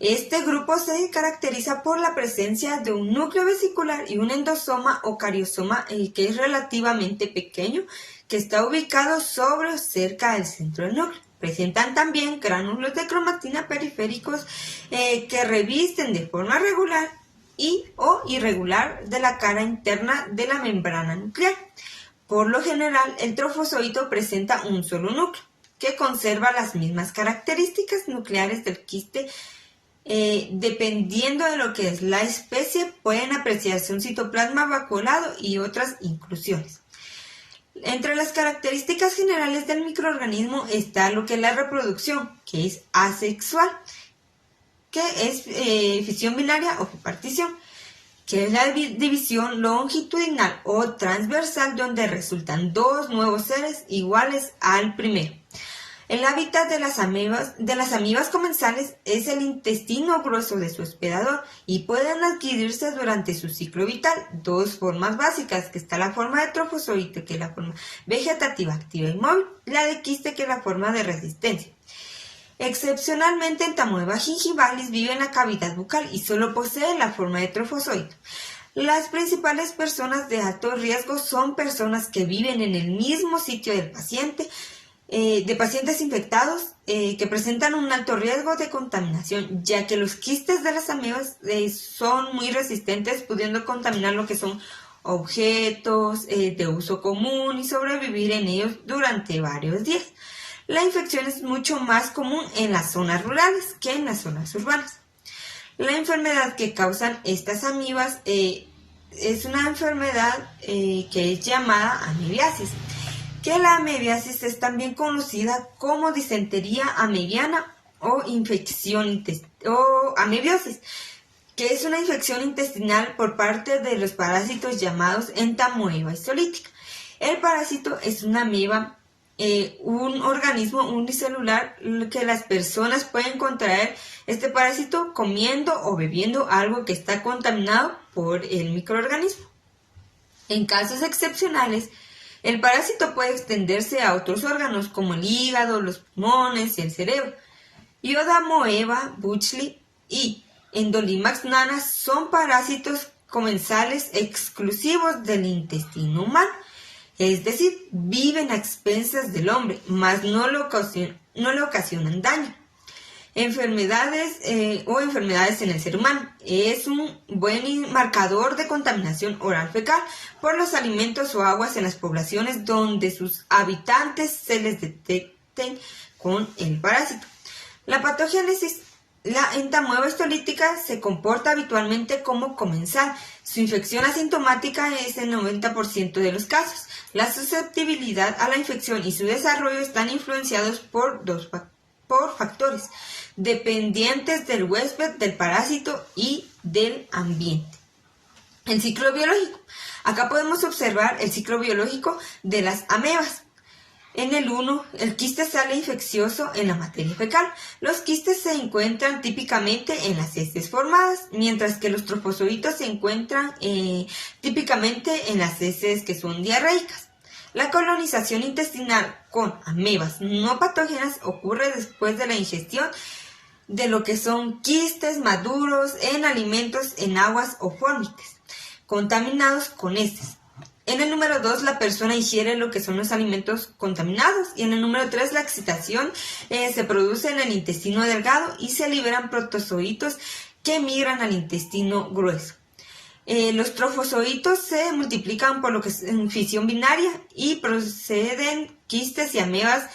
Este grupo se caracteriza por la presencia de un núcleo vesicular y un endosoma o cariosoma que es relativamente pequeño, que está ubicado sobre o cerca del centro del núcleo. Presentan también gránulos de cromatina periféricos que revisten de forma regular o irregular de la cara interna de la membrana nuclear. Por lo general, el trofozoito presenta un solo núcleo, que conserva las mismas características nucleares del quiste. Dependiendo de lo que es la especie, pueden apreciarse un citoplasma vacuolado y otras inclusiones. Entre las características generales del microorganismo está lo que es la reproducción, que es asexual, que es fisión binaria o bipartición, que es la división longitudinal o transversal donde resultan dos nuevos seres iguales al primero. El hábitat de las amibas comensales es el intestino grueso de su hospedador y pueden adquirirse durante su ciclo vital dos formas básicas, que está la forma de trofozoito, que es la forma vegetativa activa y móvil, la de quiste, que es la forma de resistencia. Excepcionalmente, Entamoeba gingivalis vive en la cavidad bucal y solo posee la forma de trofozoito. Las principales personas de alto riesgo son personas que viven en el mismo sitio del paciente, de pacientes infectados que presentan un alto riesgo de contaminación, ya que los quistes de las amebas son muy resistentes, pudiendo contaminar lo que son objetos de uso común y sobrevivir en ellos durante varios días. La infección es mucho más común en las zonas rurales que en las zonas urbanas. La enfermedad que causan estas amibas es una enfermedad que es llamada amebiasis, que la amebiasis es también conocida como disentería amebiana o amebiosis, que es una infección intestinal por parte de los parásitos llamados Entamoeba histolítica. El parásito es una ameba, un organismo unicelular que las personas pueden contraer este parásito comiendo o bebiendo algo que está contaminado por el microorganismo. En casos excepcionales, el parásito puede extenderse a otros órganos como el hígado, los pulmones y el cerebro. Iodamoeba buchli y Endolimax nana son parásitos comensales exclusivos del intestino humano, es decir, viven a expensas del hombre, mas no le ocasionan daño. Enfermedades en el ser humano. Es un buen marcador de contaminación oral fecal por los alimentos o aguas en las poblaciones donde sus habitantes se les detecten con el parásito. La patogénesis. La entamoeba histolítica se comporta habitualmente como comensal. Su infección asintomática es el 90% de los casos. La susceptibilidad a la infección y su desarrollo están influenciados por factores dependientes del huésped, del parásito y del ambiente. El ciclo biológico. Acá podemos observar el ciclo biológico de las amebas. En el 1, el quiste sale infeccioso en la materia fecal. Los quistes se encuentran típicamente en las heces formadas, mientras que los trofozoitos se encuentran típicamente en las heces que son diarreicas. La colonización intestinal con amebas no patógenas ocurre después de la ingestión de lo que son quistes maduros en alimentos, en aguas o fórmites, contaminados con heces. En el número 2, la persona ingiere lo que son los alimentos contaminados. Y en el número 3, la excitación se produce en el intestino delgado y se liberan protozoitos que migran al intestino grueso. Los trofozoitos se multiplican por lo que es fisión binaria y proceden quistes y amebas.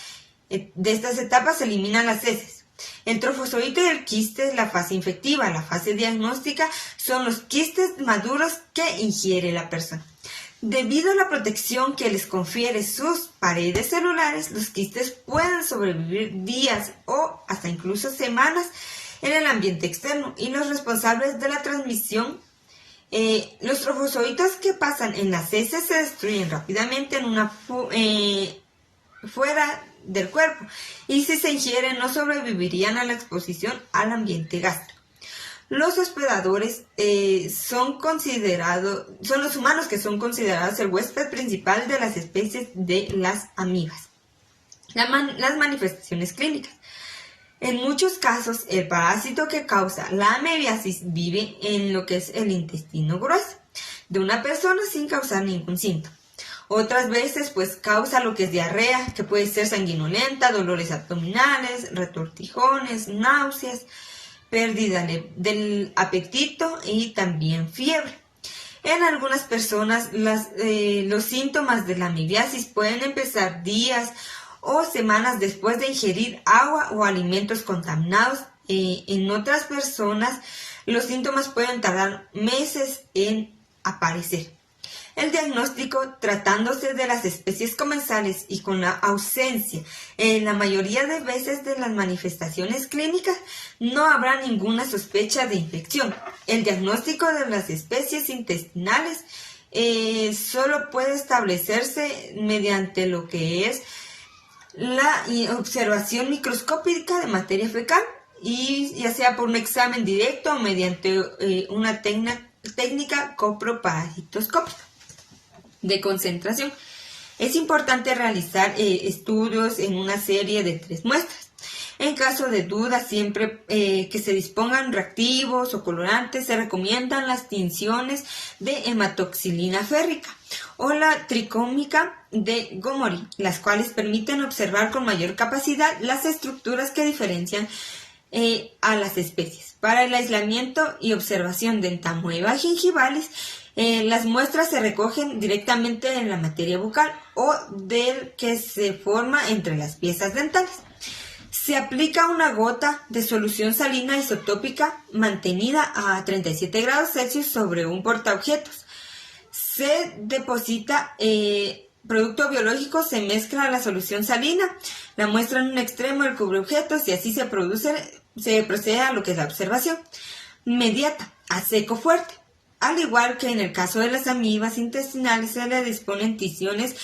De estas etapas se eliminan las heces. El trofozoito y el quiste es la fase infectiva. La fase diagnóstica son los quistes maduros que ingiere la persona. Debido a la protección que les confiere sus paredes celulares, los quistes pueden sobrevivir días o hasta incluso semanas en el ambiente externo y los responsables de la transmisión. Los trofozoitos que pasan en las heces se destruyen rápidamente fuera del cuerpo y si se ingieren no sobrevivirían a la exposición al ambiente gástrico. Los hospedadores son los humanos, que son considerados el huésped principal de las especies de las amibas. Las manifestaciones clínicas. En muchos casos, el parásito que causa la amebiasis vive en lo que es el intestino grueso de una persona sin causar ningún síntoma. Otras veces, pues, causa lo que es diarrea, que puede ser sanguinolenta, dolores abdominales, retortijones, náuseas, pérdida del apetito y también fiebre. En algunas personas, los síntomas de la amebiasis pueden empezar días o semanas después de ingerir agua o alimentos contaminados. En otras personas, los síntomas pueden tardar meses en aparecer. El diagnóstico, tratándose de las especies comensales y con la ausencia en la mayoría de veces de las manifestaciones clínicas, no habrá ninguna sospecha de infección. El diagnóstico de las especies intestinales solo puede establecerse mediante lo que es la observación microscópica de materia fecal, y ya sea por un examen directo o mediante una técnica coproparasitoscópica de concentración. Es importante realizar estudios en una serie de 3 muestras. En caso de duda, siempre que se dispongan reactivos o colorantes, se recomiendan las tinciones de hematoxilina férrica o la tricómica de Gomori, las cuales permiten observar con mayor capacidad las estructuras que diferencian a las especies. Para el aislamiento y observación de entamoeba gingivalis, las muestras se recogen directamente en la materia bucal o del que se forma entre las piezas dentales. Se aplica una gota de solución salina isotópica mantenida a 37 grados Celsius sobre un portaobjetos. Se deposita producto biológico, se mezcla la solución salina, la muestra en un extremo del cubreobjetos y así se procede a lo que es la observación inmediata, a seco fuerte. Al igual que en el caso de las amibas intestinales, se le disponen tinciones,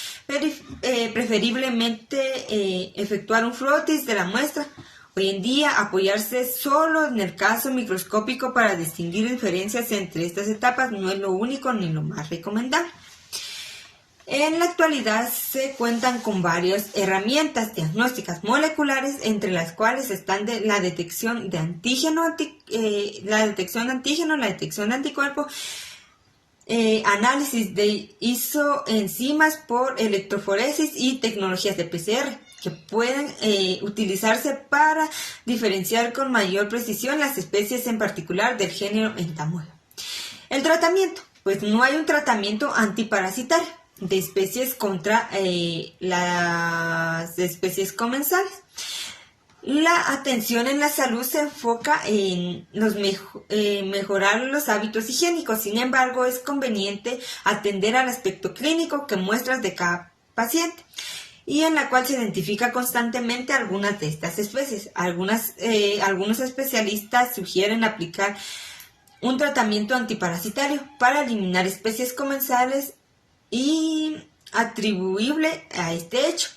preferiblemente efectuar un frotis de la muestra. Hoy en día, apoyarse solo en el caso microscópico para distinguir diferencias entre estas etapas no es lo único ni lo más recomendable. En la actualidad se cuentan con varias herramientas diagnósticas moleculares, entre las cuales están la detección de antígeno, la detección de anticuerpo, análisis de isoenzimas por electroforesis y tecnologías de PCR, que pueden utilizarse para diferenciar con mayor precisión las especies, en particular del género Entamoeba. El tratamiento, pues no hay un tratamiento antiparasitario de especies contra las especies comensales. La atención en la salud se enfoca en mejorar los hábitos higiénicos. Sin embargo, es conveniente atender al aspecto clínico que muestras de cada paciente, y en la cual se identifica constantemente algunas de estas especies. Algunos especialistas sugieren aplicar un tratamiento antiparasitario para eliminar especies comensales y atribuible a este hecho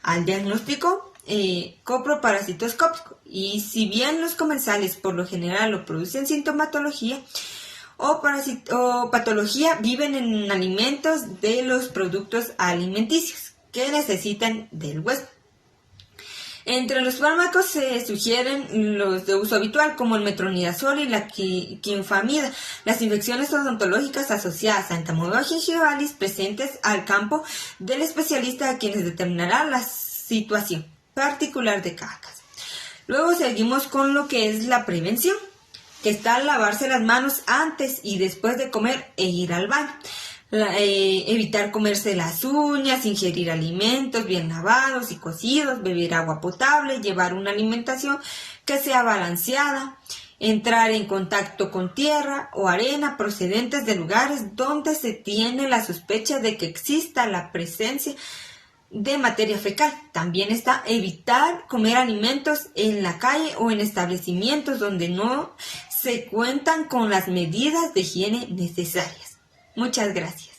al diagnóstico coproparasitoscópico. Y si bien los comensales por lo general lo producen sintomatología o patología, viven en alimentos de los productos alimenticios que necesitan del huésped. Entre los fármacos se sugieren los de uso habitual, como el metronidazol y la quinfamida. Las infecciones odontológicas asociadas a entamoeba gingivalis presentes al campo del especialista, a quienes determinará la situación particular de cada caso. Luego seguimos con lo que es la prevención, que está al lavarse las manos antes y después de comer e ir al baño. Evitar comerse las uñas, ingerir alimentos bien lavados y cocidos, beber agua potable, llevar una alimentación que sea balanceada, entrar en contacto con tierra o arena procedentes de lugares donde se tiene la sospecha de que exista la presencia de materia fecal. También está evitar comer alimentos en la calle o en establecimientos donde no se cuentan con las medidas de higiene necesarias. Muchas gracias.